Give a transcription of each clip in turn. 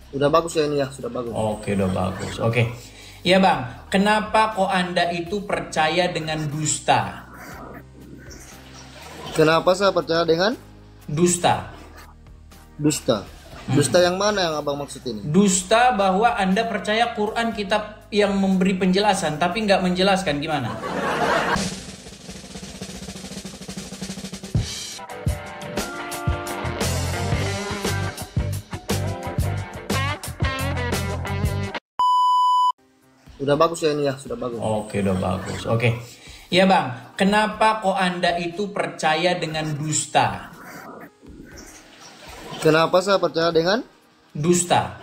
Udah bagus ya ini ya, sudah bagus. Oke, udah bagus. Oke. Ya Bang, kenapa kok Anda itu percaya dengan dusta? Kenapa saya percaya dengan Dusta. dusta? Dusta yang mana yang abang maksud ini? Dusta bahwa Anda percaya Quran kitab yang memberi penjelasan tapi nggak menjelaskan gimana? Udah bagus ya ini ya, sudah bagus. Oke, udah bagus. Oke. Ya Bang, kenapa kok Anda itu percaya dengan dusta? Kenapa saya percaya dengan Dusta.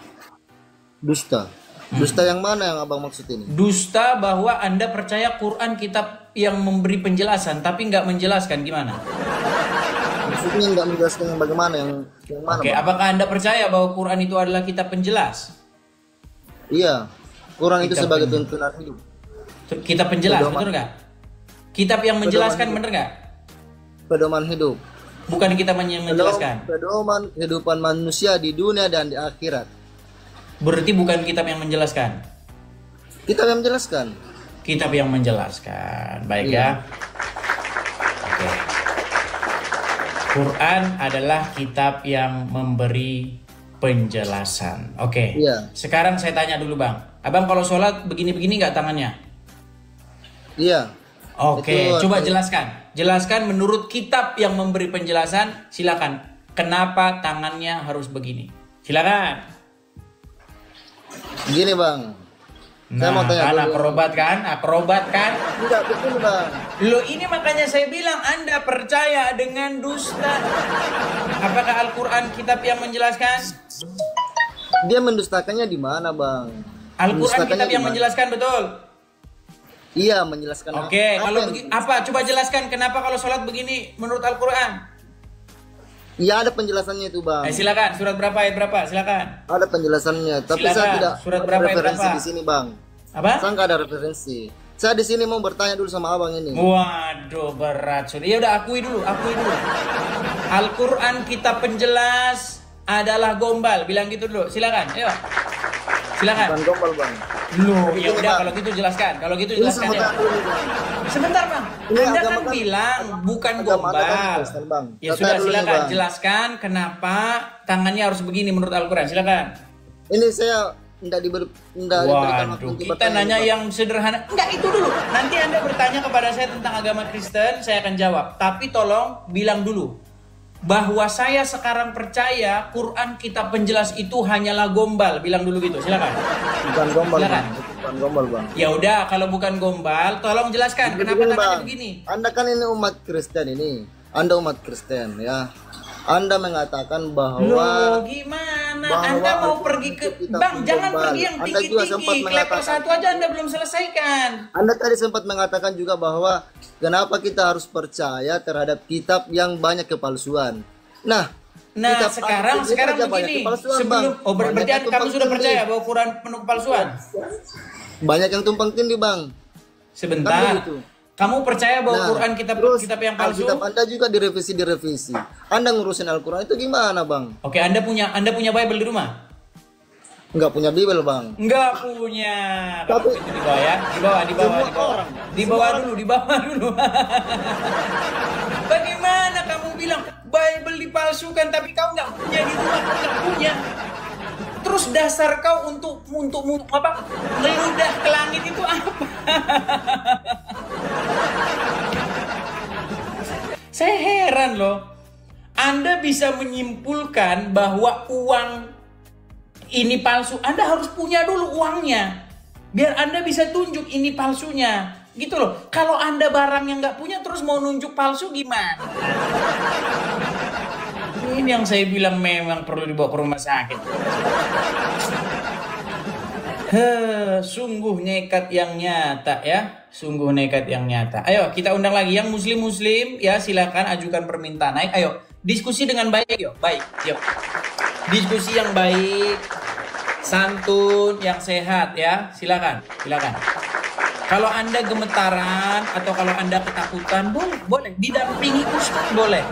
dusta? Dusta yang mana yang abang maksud ini? Dusta bahwa Anda percaya Quran kitab yang memberi penjelasan tapi nggak menjelaskan gimana? Maksudnya nggak menjelaskan yang bagaimana, yang mana? Oke, Bang? apakah Anda percaya bahwa Quran itu adalah kitab penjelas? Iya, Quran itu Kitab sebagai penjelas. tuntunan hidup. Kitab penjelas, Pedoman. betul nggak? Kitab yang menjelaskan, Pedoman. bener nggak? Pedoman hidup. Bukan kitab yang menjelaskan. Pedoman kehidupan manusia di dunia dan di akhirat. Berarti bukan kitab yang menjelaskan. Kita yang menjelaskan. Kitab yang menjelaskan. Baik Iya. ya. Oke. Quran adalah kitab yang memberi penjelasan. Oke. Iya. Sekarang saya tanya dulu Bang. Abang kalau sholat begini-begini nggak tangannya? Iya. Oke, Itu coba artinya- jelaskan. Jelaskan menurut kitab yang memberi penjelasan. Silakan. Kenapa tangannya harus begini? Silakan. Gini bang. Saya mau Nah, tanya kan dulu. akrobat kan? Akrobat kan? Enggak, begini bang. Loh, ini makanya saya bilang Anda percaya dengan dusta. Apakah Al-Quran kitab yang menjelaskan? Dia mendustakannya di mana bang? Al-Quran Mendustakannya kitab di yang mana? menjelaskan, betul? Iya, menjelaskan. Oke, kalau yang apa? Coba jelaskan kenapa kalau sholat begini menurut Al-Quran? Iya, ada penjelasannya itu bang. Silakan, surat berapa, ayat berapa? Silakan. Ada penjelasannya, tapi Silakan, saya tidak surat ada berapa, ayat referensi berapa? di sini bang. Apa? Saya nggak ada referensi. Saya di sini mau bertanya dulu sama abang ini. Waduh, berat sudah. Ya udah, akui dulu. Al-Quran kitab penjelas adalah gombal. Bilang gitu dulu. Silakan. Ayo. Silakan. Bukan gombal bang. Loh, ya Begini, udah Bang. kalau gitu jelaskan. Kalau gitu Ini jelaskan saya ya. mau tanya dulu, Bang. Sebentar, Bang. Ini Anda agama kan kan- bilang bukan agama Anda kan gombal. Kristen, Bang. Ya Saya sudah, tanya dulu nih, silakan Bang. jelaskan kenapa tangannya harus begini menurut Al-Quran. Silakan. Ini saya tidak diberikan waktu Waduh, untuk kita bertanya, nanya Bang. yang sederhana. Enggak, itu dulu. Nanti Anda bertanya kepada saya tentang agama Kristen, saya akan jawab. Tapi tolong bilang dulu bahwa saya sekarang percaya Quran kitab penjelas itu hanyalah gombal. Bilang dulu gitu. Silakan. Bukan gombal Silakan. bang. Bukan gombal bang. Ya udah, kalau bukan gombal, tolong jelaskan kenapa Begini, tangannya Bang. begini. Anda kan ini umat Kristen ini. Anda umat Kristen ya. Anda mengatakan bahwa Loh, gimana? bahwa Anda mau Al-Quran pergi ke kitab Bang, jangan gombal. pergi yang Anda juga sempat tinggi-tinggi. Level mengatakan- 1 aja Anda belum selesaikan. Anda tadi sempat mengatakan juga bahwa kenapa kita harus percaya terhadap kitab yang banyak kepalsuan. Nah, Nah, kitab sekarang Al-Quran aja banyak begini. kepalsuan, Sebelum Bang. berarti Banyak yang kamu tumpang sudah tindih. percaya bahwa Quran penuh kepalsuan? Banyak yang tumpang tindih, Bang. Sebentar. Kan begitu. Kamu percaya bahwa Nah, Quran kitab terus yang palsu? Alkitab Anda juga direvisi. Anda ngurusin Al-Quran itu gimana, Bang? Oke, Anda punya Bible di rumah? Nggak punya Bible, Bang. Enggak punya. Kamu Tapi- itu di bawah ya. Di bawah. Semua orang. Di bawah dulu. Bagaimana kamu bilang Bible dipalsukan tapi kau nggak punya di rumah, kau nggak punya. Terus dasar kau untuk apa? Meludah ke langit itu apa? Saya heran loh. Anda bisa menyimpulkan bahwa uang ini palsu. Anda harus punya dulu uangnya. Biar Anda bisa tunjuk ini palsunya. Gitu loh. Kalau Anda barang yang nggak punya terus mau nunjuk palsu gimana? Ini yang saya bilang memang perlu dibawa ke rumah sakit. Sungguh nekat yang nyata ya. Sungguh nekat yang nyata. Ayo kita undang lagi yang muslim-muslim ya, silakan ajukan permintaan naik. Ayo diskusi dengan baik yuk. Baik, yuk. Diskusi yang baik, santun, yang sehat ya. Silakan. Kalau Anda gemetaran atau kalau Anda ketakutan, boleh didampingi ustadz, boleh.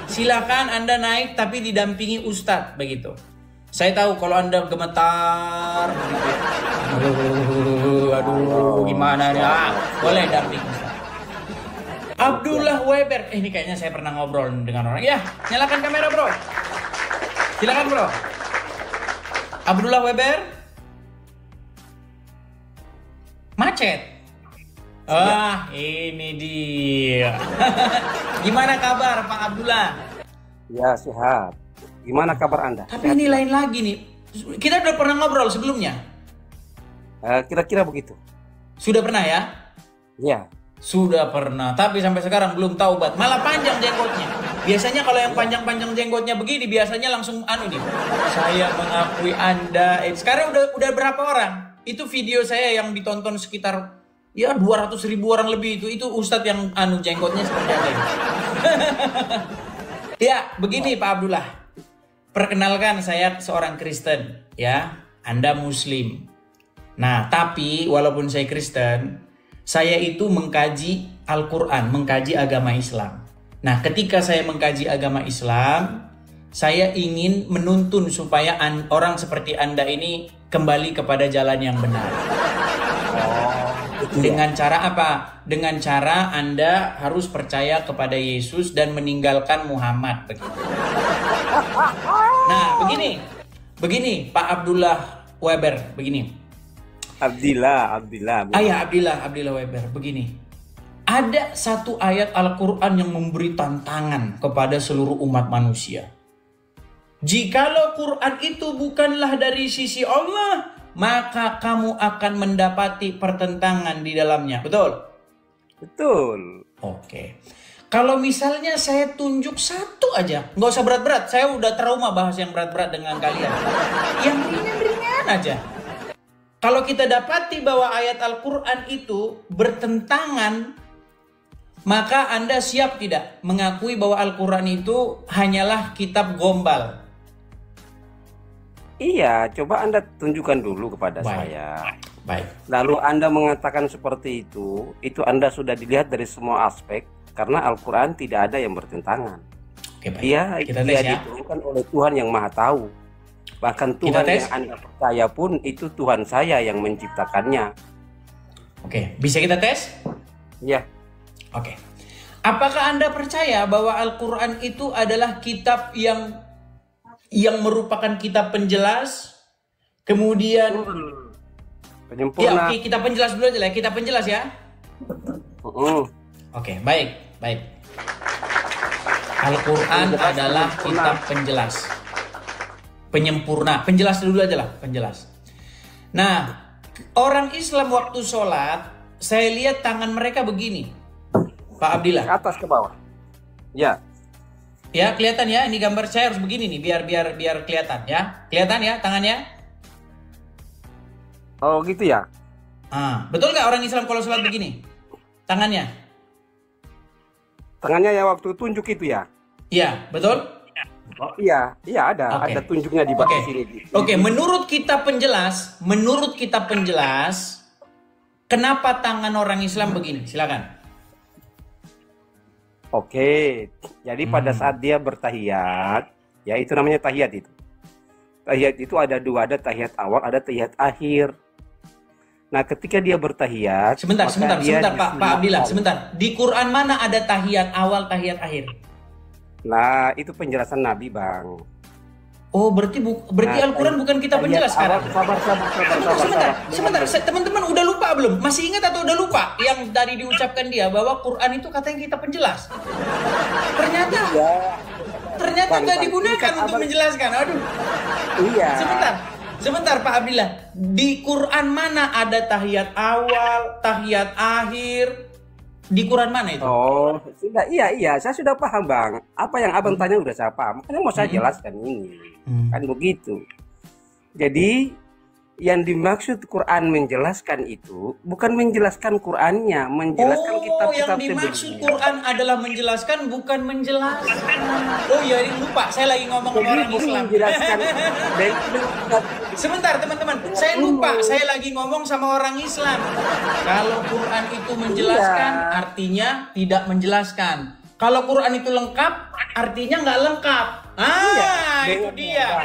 Silakan Anda naik tapi didampingi ustadz begitu. Saya tahu kalau Anda gemetar gitu ya. Aduh, gimana nih? Boleh damping. Abdullah Weber. Ini kayaknya saya pernah ngobrol dengan orang. Ya, nyalakan kamera, Bro. Silakan, Bro. Abdullah Weber. Macet. Ini dia. Gimana kabar, Pak Abdullah? Ya, sehat. Gimana kabar Anda? Tapi ini lain lagi nih. Kita udah pernah ngobrol sebelumnya. Kira-kira begitu. Sudah pernah ya? Ya. Sudah pernah. Tapi sampai sekarang belum taubat. Malah panjang jenggotnya. Biasanya kalau yang panjang-panjang jenggotnya begini, biasanya langsung nih. Saya mengakui Anda. Sekarang udah berapa orang? Itu video saya yang ditonton sekitar 200.000 orang lebih itu Ustadz yang jenggotnya seperti apa ini. Ya, begini Pak Abdullah. Perkenalkan, saya seorang Kristen, ya. Anda Muslim. Nah, tapi walaupun saya Kristen, saya itu mengkaji Al-Quran, mengkaji agama Islam. Nah, ketika saya mengkaji agama Islam, saya ingin menuntun supaya orang seperti Anda ini kembali kepada jalan yang benar. Dengan cara apa? Dengan cara Anda harus percaya kepada Yesus dan meninggalkan Muhammad. Begitu. Nah, begini Pak Abdullah Weber, begini. Abdillah. Abdillah Weber, begini. Ada satu ayat Al-Quran yang memberi tantangan kepada seluruh umat manusia. Jikalau Quran itu bukanlah dari sisi Allah, maka kamu akan mendapati pertentangan di dalamnya. Betul? Betul. Oke. Kalau misalnya saya tunjuk satu aja, nggak usah berat-berat. Saya udah trauma bahas yang berat-berat dengan kalian. Yang ringan-ringan aja. Kalau kita dapati bahwa ayat Al-Quran itu bertentangan, maka Anda siap tidak mengakui bahwa Al-Quran itu hanyalah kitab gombal? Iya, coba Anda tunjukkan dulu kepada saya. Baik. Lalu Anda mengatakan seperti itu Anda sudah dilihat dari semua aspek, karena Al-Quran tidak ada yang bertentangan. Oke, baik. Dia ya. diturunkan oleh Tuhan yang Maha Tahu. Bahkan Tuhan yang Anda percaya pun itu Tuhan saya yang menciptakannya. Oke, bisa kita tes? Ya. Oke. Apakah Anda percaya bahwa Al-Quran itu adalah kitab yang merupakan kitab penjelas? Kemudian penyempurna. Ya, oke, kita penjelas dulu aja lah. Kita penjelas ya. Oke, baik. Al-Quran adalah kitab penjelas. Penyempurna. Penjelas dulu aja lah, penjelas. Nah, orang Islam waktu sholat, saya lihat tangan mereka begini. Pak Abdillah. Ke atas ke bawah. Ya. Ya, kelihatan ya. Ini gambar saya harus begini nih, biar kelihatan ya. Kelihatan ya tangannya? Oh, gitu ya. Betul nggak orang Islam kalau sholat begini? Tangannya? Tangannya ya waktu tunjuk itu ya? Iya, betul? Oh, iya ada. Okay. Ada tunjuknya di bawah sini. Oke, menurut kitab penjelas, kenapa tangan orang Islam begini? Silakan. Oke, jadi pada saat dia bertahiyat, ya itu namanya tahiyat itu. Tahiyat itu ada dua, ada tahiyat awal, ada tahiyat akhir. Nah, ketika dia bertahiyat, sebentar Pak Abdillah, sebentar. Di Quran mana ada tahiyat awal, tahiyat akhir? Nah, itu penjelasan Nabi, Bang. Oh, berarti Al-Quran bukan kitab penjelas sekarang. Sebentar. Teman-teman udah lupa belum? Masih ingat atau udah lupa yang tadi diucapkan dia bahwa Quran itu katanya kitab penjelas? Ternyata nggak digunakan untuk menjelaskan. Aduh. Iya. Sebentar Pak Abdillah. Di Quran mana ada tahiyat awal, tahiyat akhir? Di Quran mana itu? Oh, sudah. Iya, saya sudah paham, Bang. Apa yang Abang tanya udah saya paham. Makanya mau saya jelaskan ini. Kan begitu. Jadi, yang dimaksud Quran menjelaskan itu bukan menjelaskan Qurannya, menjelaskan kitab-kitab sebelumnya. Yang dimaksud Quran adalah menjelaskan, bukan menjelaskan. Oh iya, lupa. Saya lagi ngomong sama orang Islam. Sebentar teman-teman, saya lupa. Saya lagi ngomong sama orang Islam. Kalau Quran itu menjelaskan, artinya tidak menjelaskan. Kalau Quran itu lengkap, artinya nggak lengkap. Itu dia.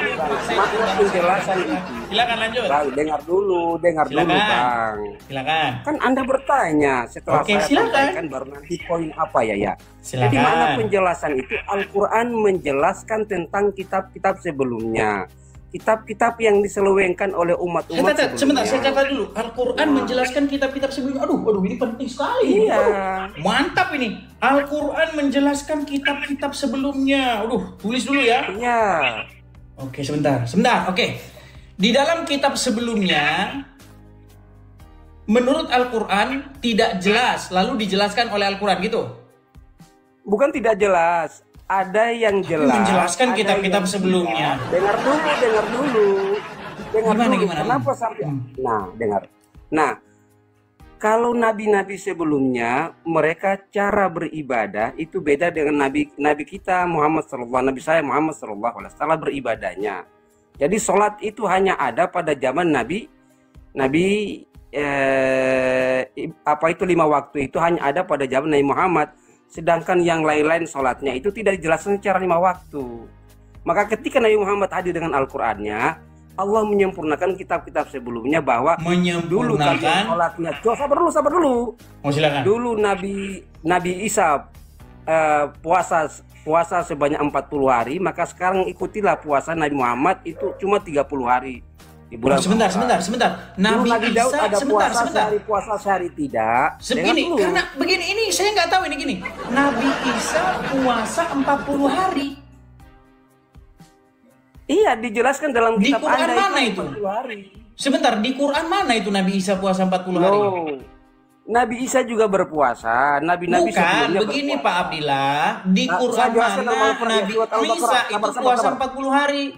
Makna penjelasan itu. Silakan lanjut. Bang, dengar dulu Bang. Silakan. Kan Anda bertanya setelah Oke, saya silakan. sampaikan baru nanti poin apa ya. Silakan. Jadi makna penjelasan itu Al-Quran menjelaskan tentang kitab-kitab sebelumnya. Kitab-kitab yang diselewengkan oleh umat-umat sebelumnya. Sebentar, saya kata dulu. Al-Quran menjelaskan kitab-kitab sebelumnya. Aduh, ini penting sekali. Iya. Mantap ini. Al-Quran menjelaskan kitab-kitab sebelumnya. Aduh, tulis dulu ya. Iya. Oke, sebentar. Oke. Di dalam kitab sebelumnya, menurut Al-Quran tidak jelas, lalu dijelaskan oleh Al-Quran gitu? Bukan tidak jelas. Ada yang jelas. Menjelaskan kitab-kitab sebelumnya. Dengar dulu. Gimana? Kenapa sampai? Nah, dengar. Nah, kalau nabi-nabi sebelumnya mereka cara beribadah itu beda dengan nabi kita Muhammad sallallahu Nabi saya Muhammad sallallahu alaihi wasallam beribadahnya. Jadi sholat itu hanya ada pada zaman Nabi 5 waktu itu hanya ada pada zaman Nabi Muhammad. Sedangkan yang lain-lain sholatnya itu tidak dijelaskan secara 5 waktu. Maka ketika Nabi Muhammad hadir dengan Al-Qur'annya, Allah menyempurnakan kitab-kitab sebelumnya bahwa dulu kalian sholatnya. Sabar dulu. Oh, silakan. Dulu Nabi Isa puasa sebanyak 40 hari, maka sekarang ikutilah puasa Nabi Muhammad itu cuma 30 hari. Di bulan sebentar. Nabi Daud Isa, ada sehari puasa sehari tidak. Begini, karena begini ini saya nggak tahu ini gini. Nabi Isa puasa 40 hari. Iya, dijelaskan dalam kitab Di Quran Anda mana itu? 40 hari. Sebentar, di Quran mana itu Nabi Isa puasa 40 hari? Nabi Isa juga berpuasa. Nabi-nabi sebelumnya begini berpuasa. Pak Abdillah. Di Quran mana Nabi Isa itu puasa 40 hari?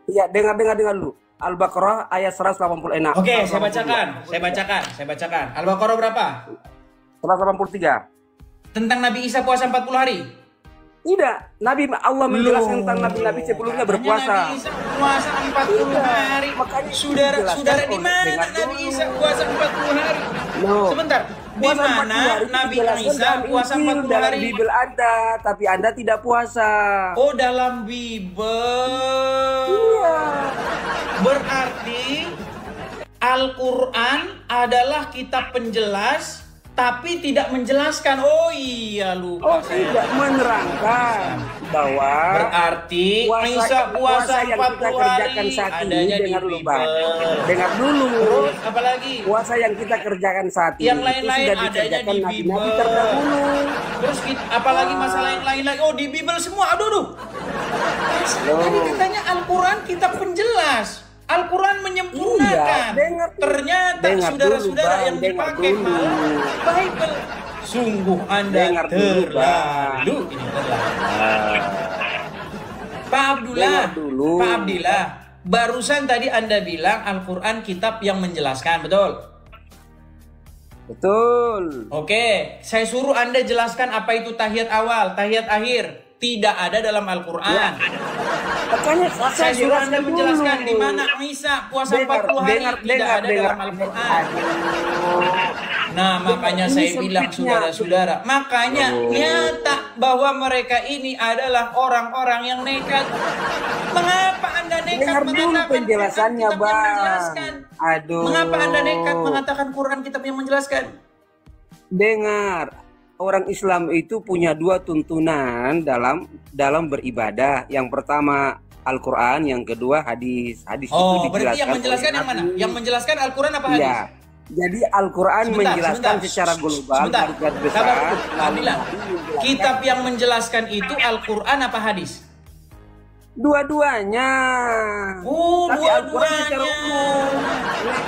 Iya, dengar dulu. Al-Baqarah ayat 186. Oke, saya bacakan. Al-Baqarah berapa? 183. Tentang Nabi Isa puasa 40 hari? Tidak, Allah menjelaskan tentang nabi-nabi sebelumnya berpuasa. Nabi Isa puasa 40 hari. Makanya Saudara di mana Nabi Isa puasa 40 hari? Sebentar. Di mana Nabi Isa puasa 40 hari? Dalam Bible Anda, tapi Anda tidak puasa. Oh, dalam Bible. Iya. Berarti Al-Quran adalah kitab penjelas tapi tidak menjelaskan. Oh iya, lupa. Tidak menerangkan bahwa berarti Isa puasa 40 hari adanya di Bible. Dengar dulu. Terus apalagi? Puasa yang kita kerjakan saat ini yang lain-lain sudah adanya di nabi-nabi Bible. terdahulu. Terus apalagi masalah yang lain lagi? Oh, di Bible semua. Aduh. Tadi katanya Al-Quran kitab penjelas. Al-Quran menyempurnakan. Ternyata saudara-saudara yang dipakai malah Bible. Sungguh Anda terlalu. Pak Abdillah, barusan tadi Anda bilang Al-Quran kitab yang menjelaskan, betul? Betul. Oke, saya suruh Anda jelaskan apa itu tahiyat awal, tahiyat akhir. Tidak ada dalam Al-Quran. Makanya saya suruh Anda menjelaskan di mana Isa puasa 40 hari tidak ada dalam Al-Quran. Nah, makanya saya bilang saudara-saudara, makanya nyata bahwa mereka ini adalah orang-orang yang nekat. Mengapa Anda nekat mengatakan penjelasannya, kitab yang menjelaskan? Mengapa Anda nekat mengatakan Quran kitab yang menjelaskan? Dengar. Orang Islam itu punya 2 tuntunan dalam beribadah. Yang pertama Al-Quran, yang kedua hadis. Hadis itu dijelaskan. Berarti yang menjelaskan yang mana? Yang menjelaskan Al-Quran apa hadis? Ya. Jadi Al-Quran menjelaskan secara global. Besar. Kitab yang menjelaskan itu Al-Quran apa hadis? Dua-duanya. Dua-duanya.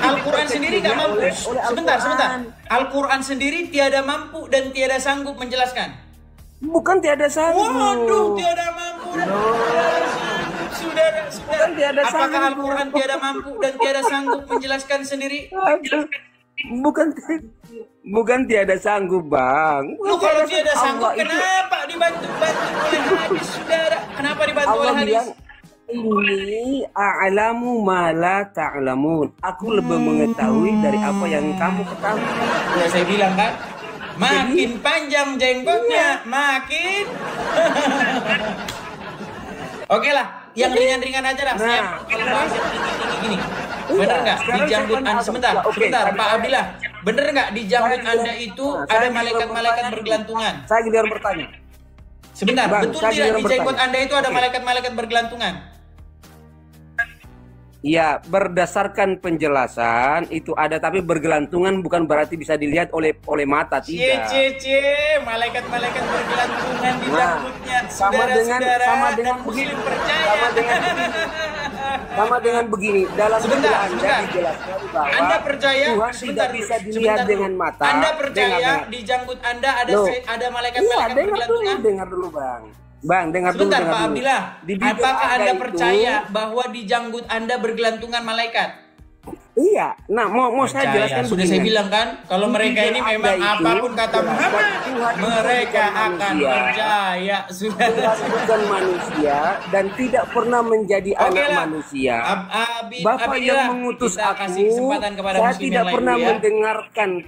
Al-Quran sendiri nggak mampu. Sebentar. Al-Quran sendiri tiada mampu dan tiada sanggup menjelaskan. Bukan tiada sanggup. Waduh, tiada mampu dan tiada sanggup. Saudara. Apakah Al-Quran tiada mampu dan tiada sanggup menjelaskan sendiri? Bukan tiada sanggup, Bang. Kalau tiada sanggup, kenapa dibantu oleh hadis, saudara? Kenapa dibantu oleh hadis? Ini a'lamu ma la ta'lamun. Aku lebih mengetahui dari apa yang kamu ketahui. Ya, saya bilang kan, makin panjang jenggotnya, makin. Oke lah, yang ringan-ringan aja lah. Saya mungkin bahas yang tinggi-tinggi gini. Bener nggak di janggut Anda sebentar, Pak Abdillah. Bener nggak di janggut Anda itu ada malaikat-malaikat bergelantungan? Saya giliran bertanya. Sebentar, Bang, betul tidak di janggut Anda itu ada malaikat-malaikat bergelantungan? Iya, berdasarkan penjelasan itu ada, tapi bergelantungan bukan berarti bisa dilihat oleh mata, tidak. Malaikat-malaikat bergelantungan di janggutnya. Sama dengan Muslim percaya. Sama dengan begini, dalam sebentar. dijelaskan bahwa Anda percaya Tuhan tidak bisa dilihat dengan mata. Anda percaya di janggut Anda ada malaikat-malaikat bergelantungan? Dengar dulu, Bang, dengar sebentar, dulu. Pak Abdillah. Apakah Anda percaya itu, bahwa di janggut Anda bergelantungan malaikat? Iya. Nah, mau saya jelaskan sudah begini. Saya bilang kan, kalau mereka ini memang apapun kata Muhammad, mereka akan percaya. Sudah. Bukan manusia dan tidak pernah menjadi anak manusia. Bapak yang mengutus aku, saya tidak pernah mendengarkan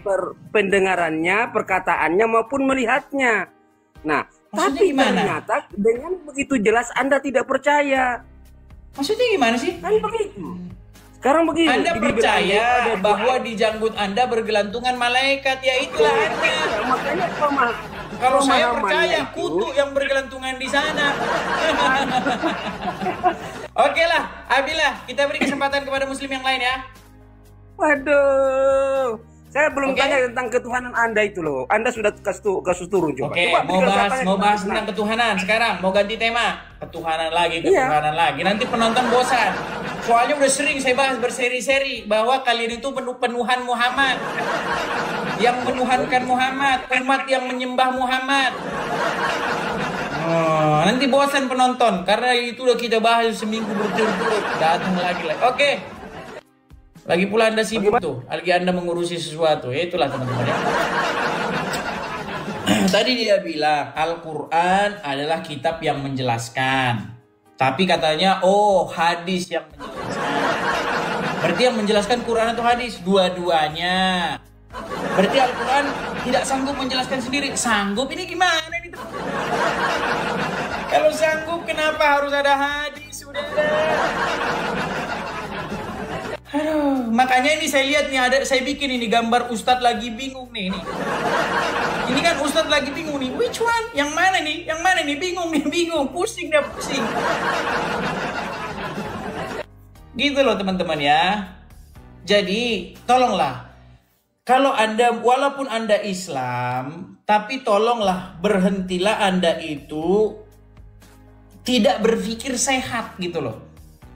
pendengarannya, perkataannya maupun melihatnya. Nah, maksudnya tapi gimana? Ternyata dengan begitu jelas Anda tidak percaya. Maksudnya gimana sih? Kan begitu. Sekarang begini. Anda percaya bahwa di janggut Anda bergelantungan malaikat, ya itulah Anda. Makanya kalau saya percaya kutu yang bergelantungan di sana. Oke lah, Abdillah, kita beri kesempatan kepada Muslim yang lain ya. Waduh. Saya belum tanya tentang ketuhanan Anda itu loh. Anda sudah kasus turun coba. Oke, mau bahas tentang ketuhanan sekarang. Mau ganti tema. Ketuhanan lagi. Nanti penonton bosan. Soalnya udah sering saya bahas berseri-seri bahwa kalian itu penuhan Muhammad. Yang menuhankan Muhammad, umat yang menyembah Muhammad. Oh, nanti bosan penonton karena itu udah kita bahas seminggu berturut-turut. Datang lagi. Oke. Lagi pula Anda sibuk tuh, lagi Anda mengurusi sesuatu, ya itulah teman-teman ya. Tadi dia bilang Al-Quran adalah kitab yang menjelaskan, tapi katanya hadis yang menjelaskan. Berarti yang menjelaskan Quran atau hadis? Dua-duanya. Berarti Al-Quran tidak sanggup menjelaskan sendiri. Sanggup ini gimana nih? Kalau sanggup kenapa harus ada hadis? Sudah ada. Aduh, makanya ini saya lihat nih saya bikin ini gambar Ustadz lagi bingung nih. Ini kan Ustadz lagi bingung nih. Which one? Yang mana nih? Yang mana nih? Bingung. Pusing. Gitu loh teman-teman ya. Jadi, tolonglah. Kalau Anda, walaupun Anda Islam, tapi tolonglah berhentilah Anda itu tidak berpikir sehat gitu loh.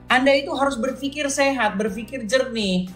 Anda itu harus berpikir sehat, berpikir jernih.